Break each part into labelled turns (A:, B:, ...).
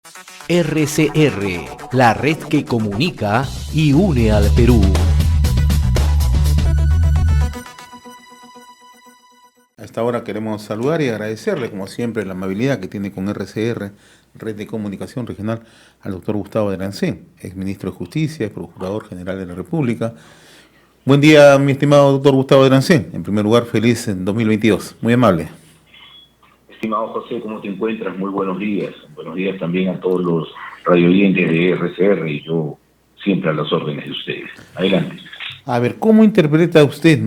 A: RCR, la red que comunica y une al Perú.
B: A esta hora queremos saludar y agradecerle, como siempre, la amabilidad que tiene con RCR, Red de Comunicación Regional, al doctor Gustavo Derancén, exministro de Justicia, Procurador General de la República. Buen día, mi estimado doctor Gustavo Derancén. En primer lugar, feliz en 2022. Muy amable.
C: Estimado José, ¿cómo te encuentras? Muy buenos días. Buenos días también a todos los radioyentes de RCR y yo siempre a las órdenes de ustedes. Adelante.
B: A ver, ¿cómo interpreta usted,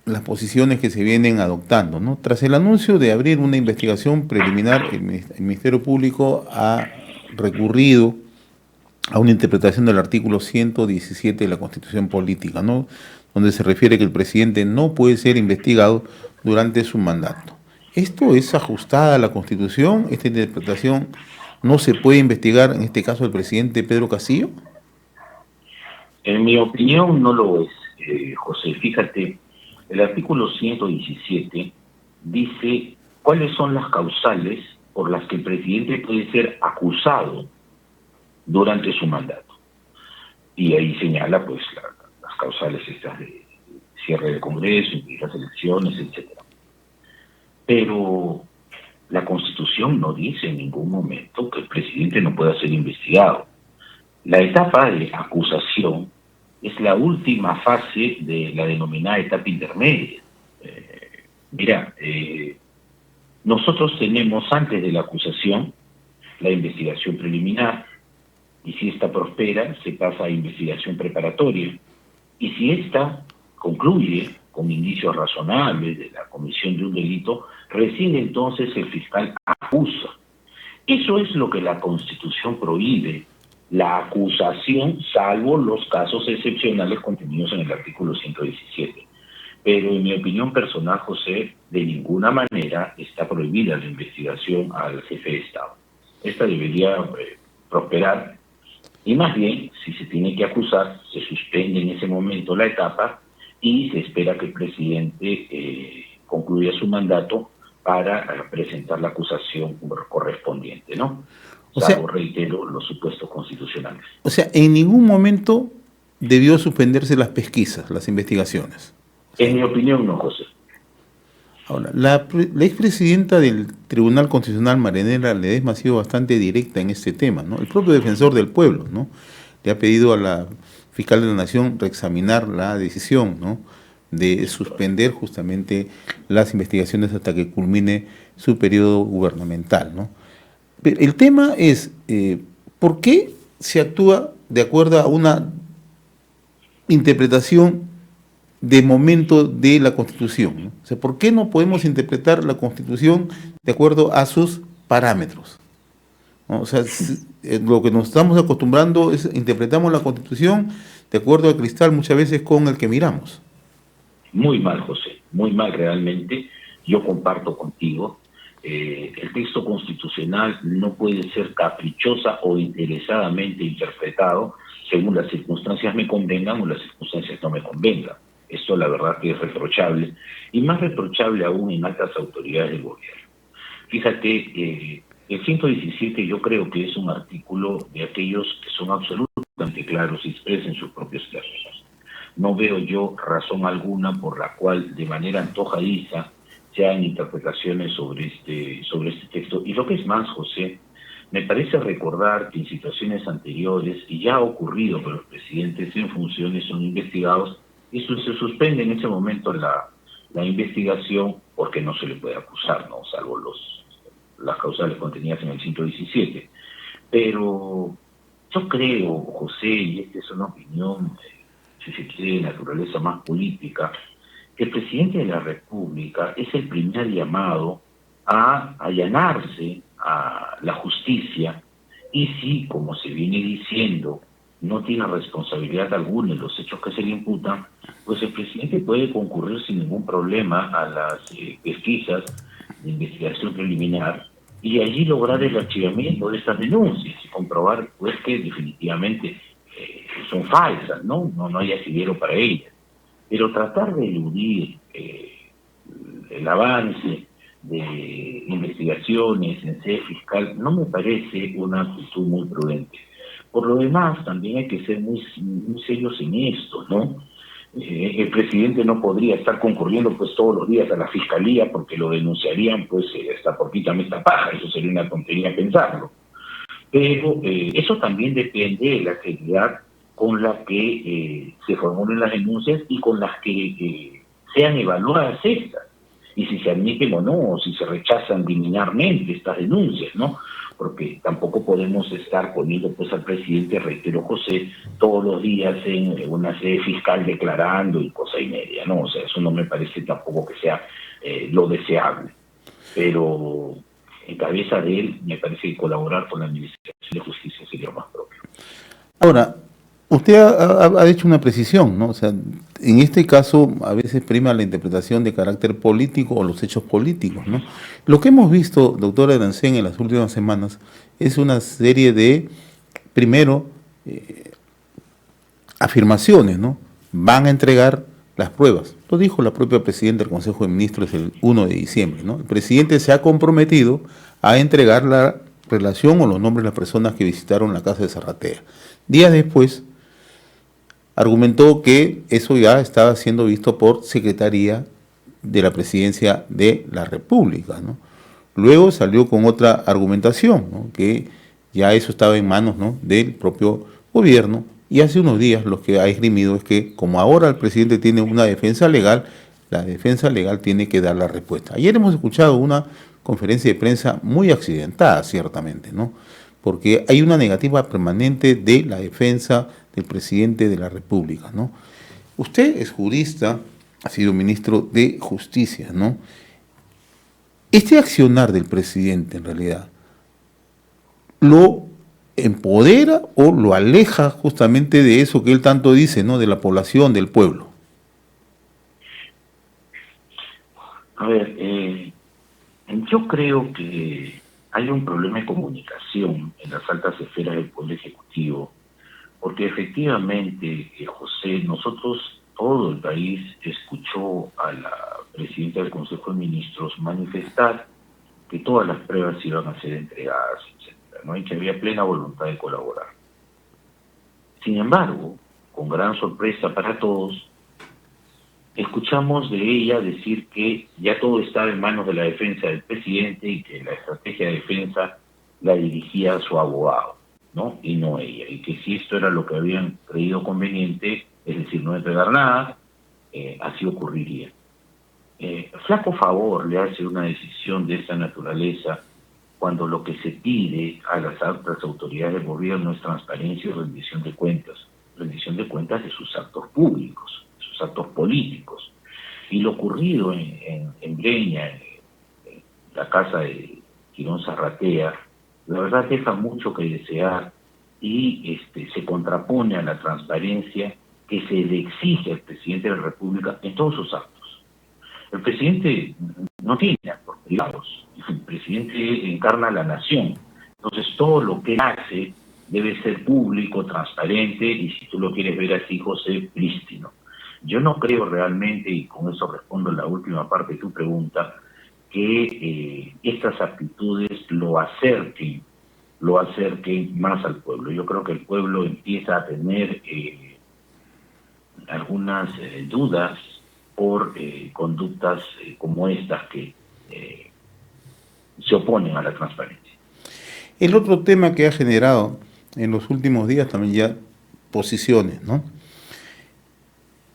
B: las posiciones que se vienen adoptando, Tras el anuncio de abrir una investigación preliminar, el Ministerio Público ha recurrido a una interpretación del artículo 117 de la Constitución Política, donde se refiere que el presidente no puede ser investigado durante su mandato. ¿Esto es ajustada a la Constitución? ¿Esta interpretación no se puede investigar, en este caso, el presidente Pedro Castillo?
C: En mi opinión no lo es, José. Fíjate, el artículo 117 dice cuáles son las causales por las que el presidente puede ser acusado durante su mandato. Y ahí señala pues las causales estas de cierre del Congreso, las elecciones, etcétera. Pero la Constitución no dice en ningún momento que el presidente no pueda ser investigado. La etapa de acusación es la última fase de la denominada etapa intermedia. Nosotros tenemos antes de la acusación la investigación preliminar, y si esta prospera se pasa a investigación preparatoria, y si esta concluye con indicios razonables de la comisión de un delito, recién entonces el fiscal acusa. Eso es lo que la Constitución prohíbe, la acusación, salvo los casos excepcionales contenidos en el artículo 117. Pero en mi opinión personal, José, de ninguna manera está prohibida la investigación al jefe de Estado. Esta debería prosperar, y más bien, si se tiene que acusar, se suspende en ese momento la etapa y se espera que el presidente concluya su mandato para presentar la acusación correspondiente, ¿no? Salvo, reitero, los supuestos constitucionales.
B: O sea, en ningún momento debió suspenderse las pesquisas, las investigaciones.
C: En mi opinión, no, José.
B: Ahora, la expresidenta del Tribunal Constitucional, Marianela Ledesma, ha sido bastante directa en este tema, El propio defensor del pueblo, le ha pedido a la fiscal de la Nación reexaminar la decisión, de suspender justamente las investigaciones hasta que culmine su periodo gubernamental, Pero el tema es, ¿por qué se actúa de acuerdo a una interpretación de momento de la Constitución? O sea, ¿por qué no podemos interpretar la Constitución de acuerdo a sus parámetros? O sea, lo que nos estamos acostumbrando es interpretamos la Constitución de acuerdo al cristal muchas veces con el que miramos.
C: Muy mal, José, muy mal realmente. Yo comparto contigo. El texto constitucional no puede ser caprichosa o interesadamente interpretado según las circunstancias me convengan o las circunstancias no me convengan. Esto la verdad que es reprochable, y más reprochable aún en altas autoridades del gobierno. Fíjate, el 117 yo creo que es un artículo de aquellos que son absolutamente claros y expresan sus propios términos. No veo yo razón alguna por la cual de manera antojadiza se hagan interpretaciones sobre este texto. Y lo que es más, José, me parece recordar que en situaciones anteriores, y ya ha ocurrido que los presidentes en funciones son investigados, y se suspende en ese momento la investigación porque no se le puede acusar, salvo las causales contenidas en el 117. Pero yo creo, José, y esta es una opinión, si se quiere, de naturaleza más política, que el presidente de la República es el primer llamado a allanarse a la justicia, y si, como se viene diciendo, no tiene responsabilidad alguna en los hechos que se le imputan, pues el presidente puede concurrir sin ningún problema a las pesquisas de investigación preliminar y allí lograr el archivamiento de estas denuncias y comprobar pues que definitivamente son falsas, no hay asidero para ellas. Pero tratar de eludir el avance de investigaciones en sede fiscal no me parece una actitud muy prudente. Por lo demás, también hay que ser muy serios en esto, ¿no? El presidente no podría estar concurriendo pues todos los días a la fiscalía porque lo denunciarían pues hasta por quítame esta paja, eso sería una tontería pensarlo. Pero eso también depende de la seriedad con la que se formulen las denuncias y con las que sean evaluadas estas, y si se admiten o no, o si se rechazan liminarmente estas denuncias, ¿no? Porque tampoco podemos estar poniendo pues al presidente, reitero José, todos los días en una sede fiscal declarando y cosa y media, ¿no? O sea, eso no me parece tampoco que sea lo deseable. Pero en cabeza de él me parece que colaborar con la Administración de Justicia sería más propio.
B: Ahora, usted ha hecho una precisión, ¿no? O sea, en este caso a veces prima la interpretación de carácter político o los hechos políticos, ¿no? Lo que hemos visto, doctora Erancén, en las últimas semanas es una serie de, primero, afirmaciones, ¿no? Van a entregar las pruebas. Lo dijo la propia presidenta del Consejo de Ministros el 1 de diciembre, ¿no? El presidente se ha comprometido a entregar la relación o los nombres de las personas que visitaron la casa de Zarratea. Días después, argumentó que eso ya estaba siendo visto por Secretaría de la Presidencia de la República, ¿no? Luego salió con otra argumentación, ¿no? Que ya eso estaba en manos, ¿no?, del propio gobierno, y hace unos días lo que ha esgrimido es que como ahora el presidente tiene una defensa legal, la defensa legal tiene que dar la respuesta. Ayer hemos escuchado una conferencia de prensa muy accidentada, ciertamente, ¿no?, porque hay una negativa permanente de la defensa del presidente de la República, ¿no? Usted es jurista, ha sido ministro de Justicia, ¿no? Este accionar del presidente, en realidad, ¿lo empodera o lo aleja justamente de eso que él tanto dice, ¿no?, de la población, del pueblo?
C: A ver, yo creo que hay un problema de comunicación en las altas esferas del Poder Ejecutivo, porque efectivamente, José, nosotros, todo el país escuchó a la presidenta del Consejo de Ministros manifestar que todas las pruebas iban a ser entregadas, etcétera, ¿no?, y que había plena voluntad de colaborar. Sin embargo, con gran sorpresa para todos, escuchamos de ella decir que ya todo estaba en manos de la defensa del presidente y que la estrategia de defensa la dirigía su abogado, ¿no?, y no ella, y que si esto era lo que habían creído conveniente, es decir, no entregar nada, así ocurriría. Flaco favor le hace una decisión de esta naturaleza cuando lo que se pide a las altas autoridades del gobierno es transparencia y rendición de cuentas de sus actos públicos, de sus actos políticos. Y lo ocurrido en Breña, en la casa de Quirón Zarratea, la verdad deja mucho que desear y se contrapone a la transparencia que se le exige al presidente de la República en todos sus actos. El presidente no tiene actos privados, el presidente encarna a la nación, entonces todo lo que hace debe ser público, transparente y, si tú lo quieres ver así, José, prístino. Yo no creo realmente, y con eso respondo a la última parte de tu pregunta, que estas actitudes lo acerquen más al pueblo. Yo creo que el pueblo empieza a tener algunas dudas por conductas como estas que se oponen a la transparencia.
B: El otro tema que ha generado en los últimos días también ya posiciones, ¿no?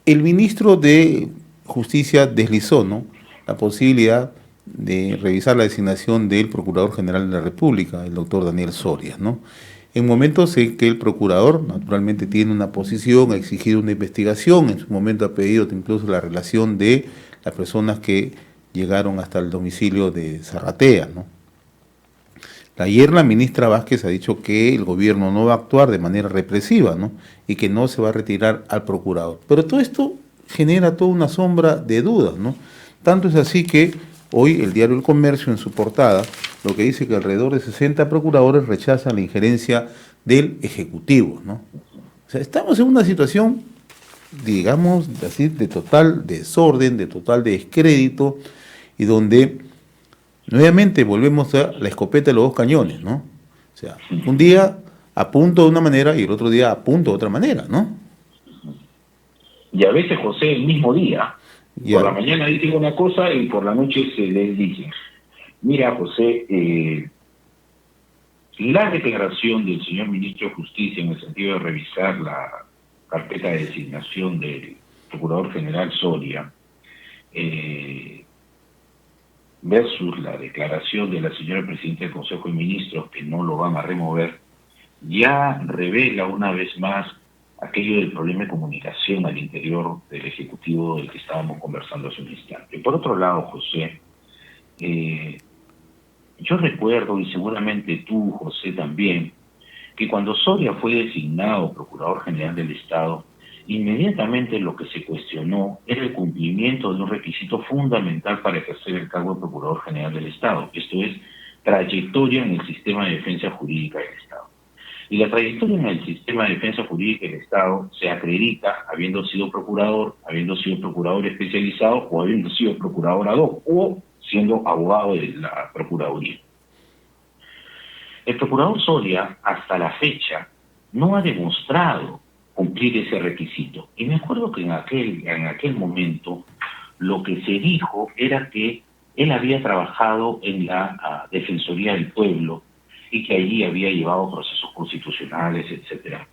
B: El ministro de Justicia deslizó, ¿no?, la posibilidad de revisar la designación del Procurador General de la República, el doctor Daniel Soria, ¿no? En momentos en que el procurador naturalmente tiene una posición, ha exigido una investigación, en su momento ha pedido incluso la relación de las personas que llegaron hasta el domicilio de Zarratea, ¿no? Ayer la ministra Vázquez ha dicho que el gobierno no va a actuar de manera represiva, ¿no?, y que no se va a retirar al procurador. Pero todo esto genera toda una sombra de dudas, ¿no? Tanto es así que hoy el diario El Comercio, en su portada, lo que dice que alrededor de 60 procuradores rechazan la injerencia del Ejecutivo, ¿no? O sea, estamos en una situación, digamos así, de total desorden, de total descrédito, y donde Nuevamente volvemos a la escopeta de los dos cañones, ¿no? O sea, un día apunto de una manera y el otro día apunto de otra manera, ¿no?
C: Y a veces, José, el mismo día, por la
B: Ya,
C: mañana dicen una cosa y por la noche se les dice, mira, José, la declaración del señor ministro de Justicia en el sentido de revisar la carpeta de designación del Procurador General Soria, versus la declaración de la señora Presidenta del Consejo de Ministros que no lo van a remover, ya revela una vez más aquello del problema de comunicación al interior del Ejecutivo del que estábamos conversando hace un instante. Por otro lado, José, yo recuerdo, y seguramente tú, José, también, que cuando Soria fue designado Procurador General del Estado, inmediatamente lo que se cuestionó era el cumplimiento de un requisito fundamental para ejercer el cargo de Procurador General del Estado, esto es, trayectoria en el sistema de defensa jurídica del Estado. Y la trayectoria en el sistema de defensa jurídica del Estado se acredita habiendo sido procurador especializado o habiendo sido procurador ad hoc o siendo abogado de la Procuraduría. El procurador Soria, hasta la fecha, no ha demostrado cumplir ese requisito. Y me acuerdo que en aquel momento lo que se dijo era que él había trabajado en la Defensoría del Pueblo y que allí había llevado procesos constitucionales, etcétera.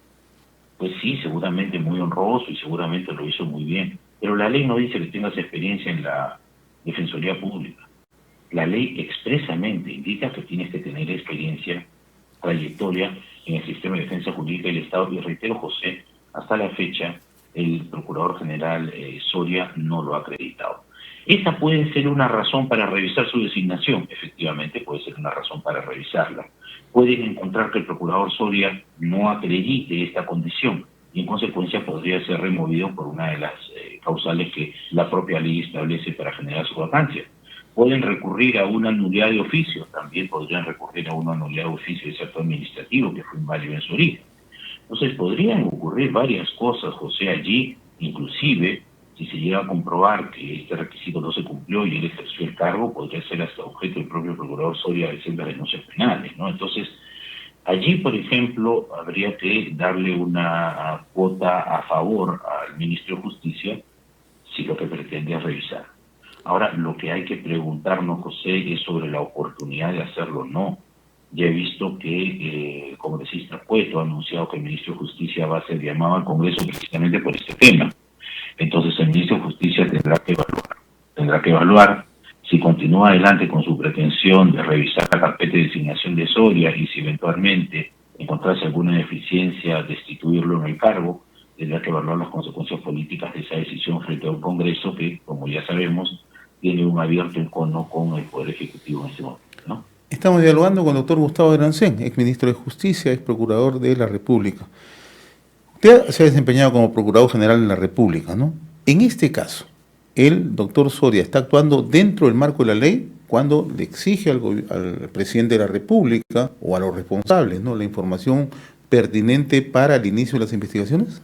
C: Pues sí, seguramente muy honroso y seguramente lo hizo muy bien, pero la ley no dice que tengas experiencia en la Defensoría Pública. La ley expresamente indica que tienes que tener experiencia, trayectoria en el sistema de defensa jurídica del Estado, y reitero, José, hasta la fecha el Procurador General Soria no lo ha acreditado. Esa puede ser una razón para revisar su designación, efectivamente puede ser una razón para revisarla. Pueden encontrar que el Procurador Soria no acredite esta condición y en consecuencia podría ser removido por una de las causales que la propia ley establece para generar su vacancia. Pueden recurrir a una nulidad de oficio, también podrían recurrir a una nulidad de oficio de ese acto administrativo que fue inválido en su origen. Entonces podrían ocurrir varias cosas, José, allí, inclusive, si se llega a comprobar que este requisito no se cumplió y él ejerció el cargo, podría ser hasta objeto del propio procurador Soria de sendas denuncias penales, ¿no? Entonces, allí, por ejemplo, habría que darle una cuota a favor al ministro de Justicia si lo que pretende es revisar. Ahora, lo que hay que preguntarnos, José, es sobre la oportunidad de hacerlo o no. Ya he visto que el congresista Cueto ha anunciado que el ministro de Justicia va a ser llamado al Congreso precisamente por este tema. Entonces el ministro de Justicia tendrá que evaluar si continúa adelante con su pretensión de revisar la carpeta de designación de Soria y si eventualmente encontrase alguna deficiencia, destituirlo en el cargo. Tendrá que evaluar las consecuencias políticas de esa decisión frente a un Congreso que, como ya sabemos, tiene un abierto encono con el Poder Ejecutivo en este momento, ¿no?
B: estamos dialogando con el doctor Gustavo Derancén, ex ministro de Justicia, ex procurador de la República. Usted se ha desempeñado como Procurador General de la República, ¿no? En este caso, el doctor Soria está actuando dentro del marco de la ley cuando le exige al presidente de la República o a los responsables, ¿no?, la información pertinente para el inicio de las investigaciones.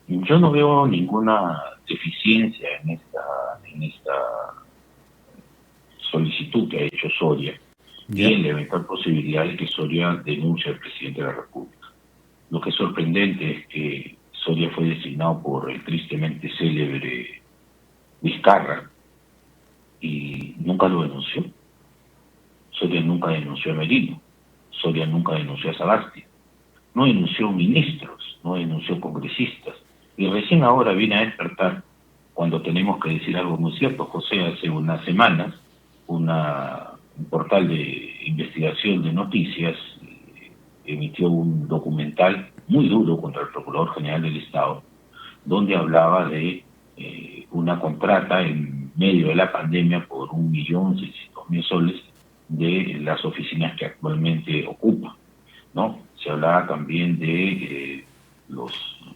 C: Yo no veo ninguna deficiencia en esta solicitud que ha hecho Soria y en la eventual posibilidad de que Soria denuncie al presidente de la República. Lo que es sorprendente es que Soria fue designado por el tristemente célebre Vizcarra y nunca lo denunció. Soria nunca denunció a Merino, Soria nunca denunció a Sagasti, no denunció ministros, no denunció congresistas, y recién ahora viene a despertar cuando tenemos que decir algo muy cierto. José, hace unas semanas, un portal de investigación de noticias emitió un documental muy duro contra el Procurador General del Estado, donde hablaba de una contrata en medio de la pandemia por 1.600.000 soles de las oficinas que actualmente ocupa, ¿no? Se hablaba también de los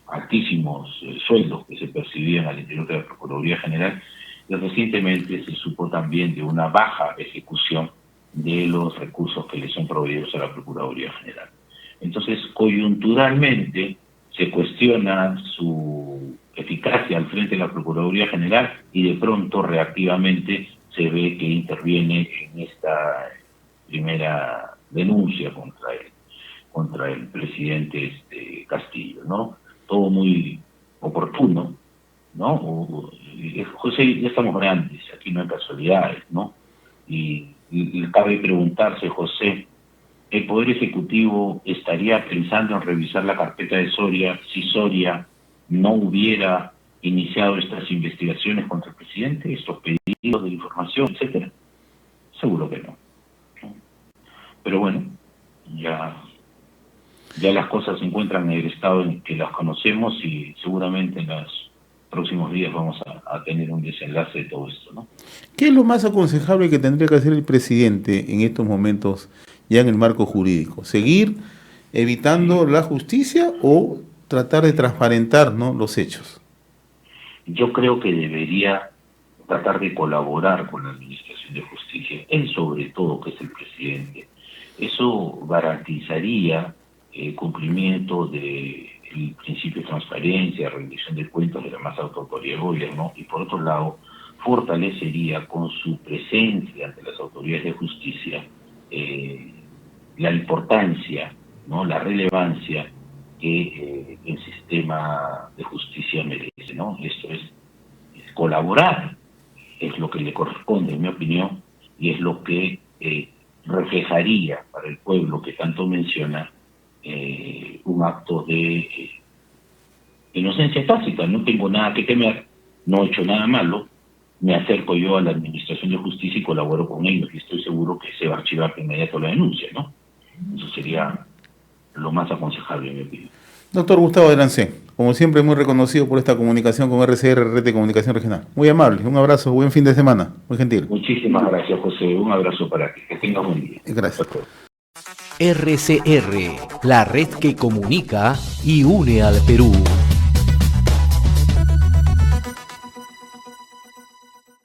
C: altísimos sueldos que se percibían al interior de la Procuraduría General, y recientemente se supo también de una baja ejecución de los recursos que le son proveídos a la Procuraduría General. Entonces, coyunturalmente se cuestiona su eficacia al frente de la Procuraduría General y de pronto reactivamente se ve que interviene en esta primera denuncia contra el presidente Castillo, ¿no? Todo muy oportuno, ¿no? José, ya estamos grandes, aquí no hay casualidades, ¿no? Y cabe preguntarse, José, ¿el Poder Ejecutivo estaría pensando en revisar la carpeta de Soria si Soria no hubiera iniciado estas investigaciones contra el presidente, estos pedidos de información, etcétera? Seguro que no. Pero bueno, ya las cosas se encuentran en el estado en que las conocemos y seguramente en los próximos días vamos a tener un desenlace de todo esto, ¿no?
B: ¿Qué es lo más aconsejable que tendría que hacer el presidente en estos momentos ya en el marco jurídico? ¿Seguir evitando la justicia o tratar de transparentar, ¿no?, los hechos?
C: Yo creo que debería tratar de colaborar con la Administración de Justicia, él sobre todo, que es el presidente. Eso garantizaría el cumplimiento del principio de transparencia, rendición de cuentas de la más alta autoridad del gobierno, y por otro lado, fortalecería con su presencia ante las autoridades de justicia la importancia, ¿no?, la relevancia que el sistema de justicia merece, ¿no? Esto es colaborar, es lo que le corresponde, en mi opinión, y es lo que reflejaría para el pueblo que tanto menciona un acto de inocencia tácita. No tengo nada que temer, no he hecho nada malo, me acerco yo a la Administración de Justicia y colaboro con ellos, y estoy seguro que se va a archivar de inmediato la denuncia, ¿no? Eso sería lo más aconsejable, en mi opinión.
B: Doctor Gustavo Delancé, como siempre, muy reconocido por esta comunicación con RCR, Red de Comunicación Regional. Muy amable, un abrazo, buen fin de semana, muy gentil.
C: Muchísimas gracias, José, un abrazo para ti, que tengas buen día.
B: Gracias.
A: RCR, la red que comunica y une al Perú.